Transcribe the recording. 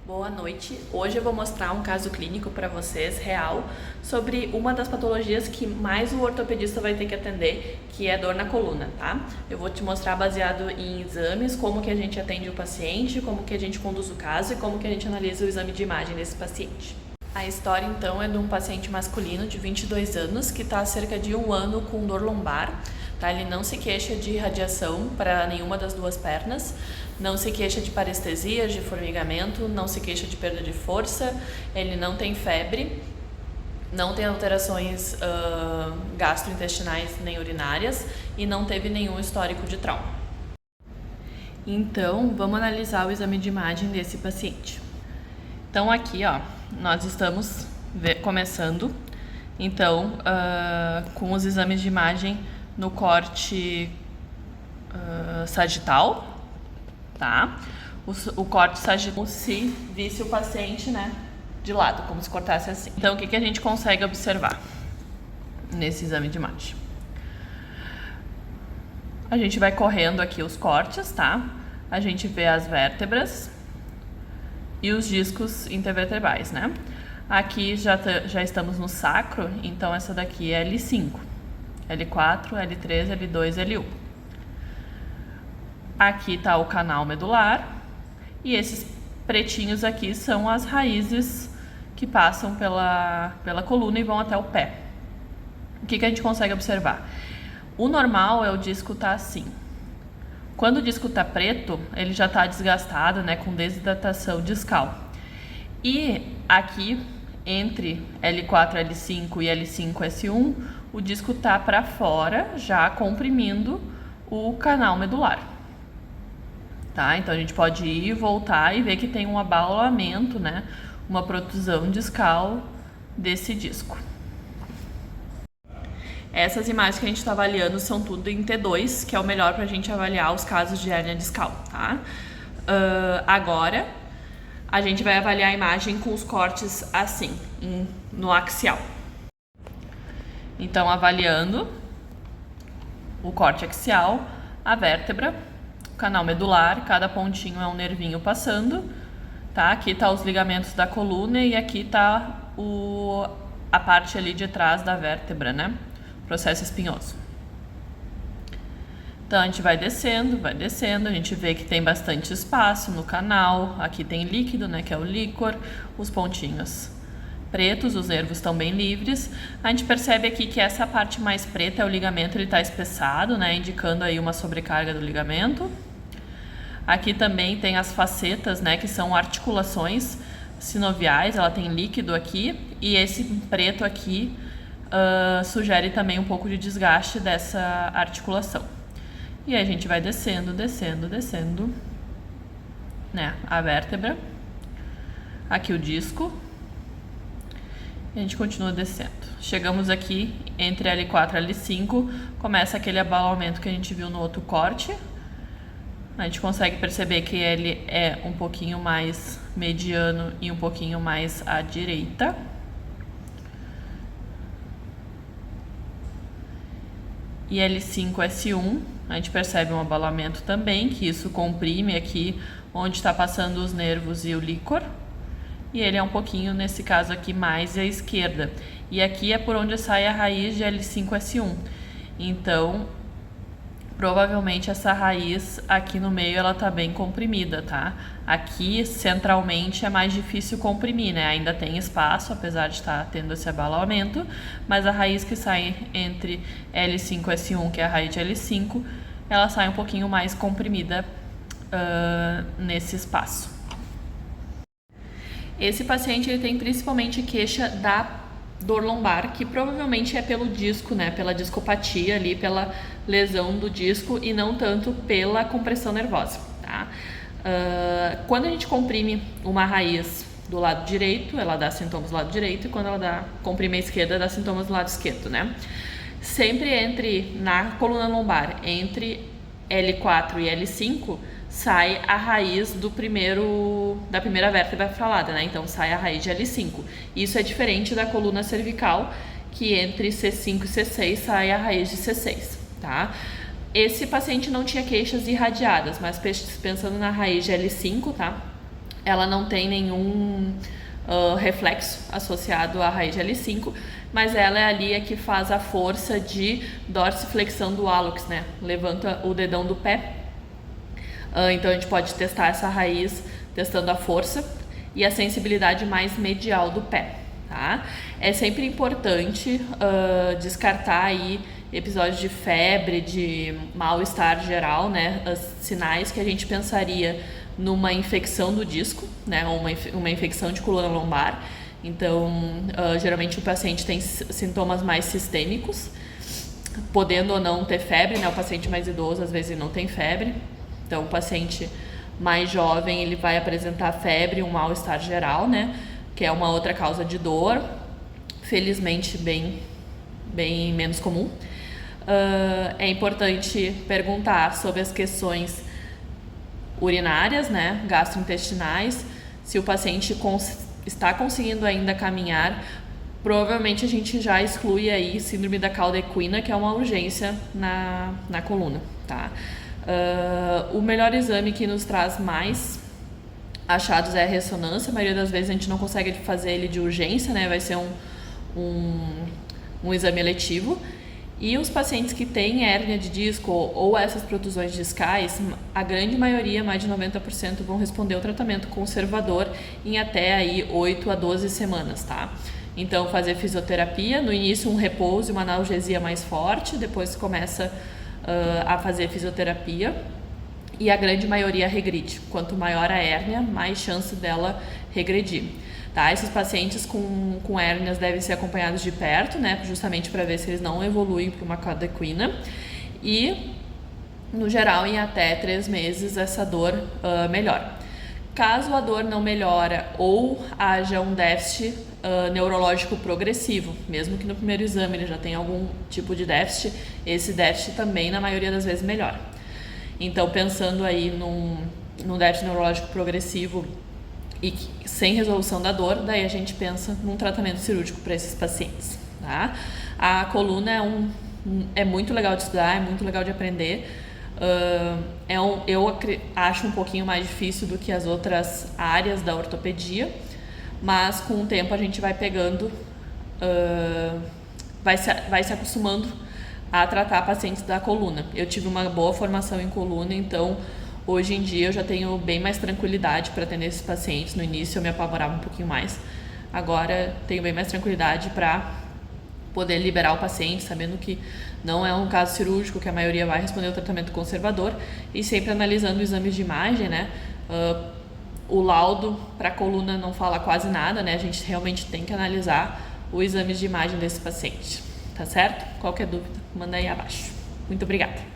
Boa noite. Hoje eu vou mostrar um caso clínico para vocês, real, sobre uma das patologias que mais o ortopedista vai ter que atender, que é dor na coluna, tá? Eu vou te mostrar baseado em exames, como que a gente atende o paciente, como que a gente conduz o caso e como que a gente analisa o exame de imagem desse paciente. A história, então, é de um paciente masculino de 22 anos que está há cerca de um ano com dor lombar. Tá? Ele não se queixa de radiação para nenhuma das duas pernas, não se queixa de parestesias, de formigamento, não se queixa de perda de força, ele não tem febre, não tem alterações gastrointestinais nem urinárias e não teve nenhum histórico de trauma. Então, vamos analisar o exame de imagem desse paciente. Então, aqui, ó, nós estamos começando, então, com os exames de imagem no corte sagital, tá? O corte sagital, se visse o paciente, né, de lado, como se cortasse assim. Então, o que a gente consegue observar nesse exame de imagem? A gente vai correndo aqui os cortes, tá? A gente vê as vértebras e os discos intervertebrais, né? Aqui já estamos no sacro, então essa daqui é L5. L4, L3, L2, L1. Aqui está o canal medular e esses pretinhos aqui são as raízes que passam pela coluna e vão até o pé. O que a gente consegue observar? O normal é o disco estar assim. Quando o disco está preto, ele já está desgastado, né, com desidratação discal. E aqui, entre L4, L5 e L5, S1, o disco está para fora, já comprimindo o canal medular. Tá? Então a gente pode ir, voltar e ver que tem um abaulamento, né? Uma protusão discal desse disco. Essas imagens que a gente está avaliando são tudo em T2, que é o melhor para a gente avaliar os casos de hérnia discal, tá? Agora, a gente vai avaliar a imagem com os cortes assim, no axial. Então, avaliando o corte axial, a vértebra, o canal medular, cada pontinho é um nervinho passando, tá? Aqui tá os ligamentos da coluna e aqui tá a parte ali de trás da vértebra, né? Processo espinhoso. Então, a gente vai descendo, a gente vê que tem bastante espaço no canal, aqui tem líquido, né? Que é o líquor, os pontinhos pretos, os nervos estão bem livres. A gente percebe aqui que essa parte mais preta é o ligamento, ele está espessado, né, indicando aí uma sobrecarga do ligamento. Aqui também tem as facetas, né, que são articulações sinoviais, ela tem líquido aqui, e esse preto aqui sugere também um pouco de desgaste dessa articulação. E aí a gente vai descendo, né, a vértebra, aqui o disco. A gente continua descendo. Chegamos aqui entre L4 e L5, começa aquele abaulamento que a gente viu no outro corte. A gente consegue perceber que ele é um pouquinho mais mediano e um pouquinho mais à direita. E L5, S1, a gente percebe um abaulamento também, que isso comprime aqui onde está passando os nervos e o líquor. E ele é um pouquinho, nesse caso aqui, mais à esquerda. E aqui é por onde sai a raiz de L5-S1. Então, provavelmente essa raiz aqui no meio, ela tá bem comprimida, tá? Aqui, centralmente, é mais difícil comprimir, né? Ainda tem espaço, apesar de estar tendo esse abaulamento, mas a raiz que sai entre L5-S1, que é a raiz de L5, ela sai um pouquinho mais comprimida nesse espaço. Esse paciente ele tem principalmente queixa da dor lombar, que provavelmente é pelo disco, né? Pela discopatia ali, pela lesão do disco e não tanto pela compressão nervosa, tá? Quando a gente comprime uma raiz do lado direito, ela dá sintomas do lado direito, e quando ela comprime a esquerda, dá sintomas do lado esquerdo, né? Sempre na coluna lombar, entre L4 e L5, sai a raiz da primeira vértebra falada, né? Então sai a raiz de L5. Isso é diferente da coluna cervical, que entre C5 e C6 sai a raiz de C6, tá? Esse paciente não tinha queixas irradiadas, mas pensando na raiz de L5, tá? ela não tem nenhum reflexo associado à raiz de L5, mas ela é ali a que faz a força de dorsiflexão do hálux, né? Levanta o dedão do pé. Então a gente pode testar essa raiz testando a força e a sensibilidade mais medial do pé, tá? É sempre importante descartar aí episódios de febre, de mal-estar geral, né? Os sinais que a gente pensaria numa infecção do disco, né? Ou uma infecção de coluna lombar. Então, geralmente o paciente tem sintomas mais sistêmicos, podendo ou não ter febre, né? O paciente mais idoso às vezes não tem febre. Então, o paciente mais jovem, ele vai apresentar febre, um mal-estar geral, né? Que é uma outra causa de dor, felizmente bem menos comum. É importante perguntar sobre as questões urinárias, né? Gastrointestinais. Se o paciente está conseguindo ainda caminhar, provavelmente a gente já exclui aí síndrome da cauda equina, que é uma urgência na coluna, tá? O melhor exame que nos traz mais achados é a ressonância. A maioria das vezes a gente não consegue fazer ele de urgência, né? Vai ser um exame eletivo. E os pacientes que têm hérnia de disco ou essas protusões discais, a grande maioria, mais de 90%, vão responder ao tratamento conservador em até aí 8 a 12 semanas, tá? Então, fazer fisioterapia, no início um repouso e uma analgesia mais forte, depois começa a fazer fisioterapia e a grande maioria regride. Quanto maior a hérnia, mais chance dela regredir. Tá? Esses pacientes com hérnias devem ser acompanhados de perto, né? Justamente para ver se eles não evoluem para uma cauda equina. E, no geral, em até 3 meses, essa dor melhora. Caso a dor não melhora ou haja um déficit neurológico progressivo, mesmo que no primeiro exame ele já tenha algum tipo de déficit, esse déficit também, na maioria das vezes, melhora. Então, pensando aí num déficit neurológico progressivo e sem resolução da dor, daí a gente pensa num tratamento cirúrgico para esses pacientes, tá? A coluna é muito legal de estudar, é muito legal de aprender. Eu acho um pouquinho mais difícil do que as outras áreas da ortopedia, mas com o tempo a gente vai pegando, vai se acostumando a tratar pacientes da coluna. Eu tive uma boa formação em coluna, então hoje em dia eu já tenho bem mais tranquilidade para atender esses pacientes. No início eu me apavorava um pouquinho mais, agora tenho bem mais tranquilidade para poder liberar o paciente, sabendo que não é um caso cirúrgico, que a maioria vai responder ao tratamento conservador, e sempre analisando exames de imagem, né? O laudo para a coluna não fala quase nada, né? A gente realmente tem que analisar os exames de imagem desse paciente, tá certo? Qualquer dúvida, manda aí abaixo. Muito obrigada!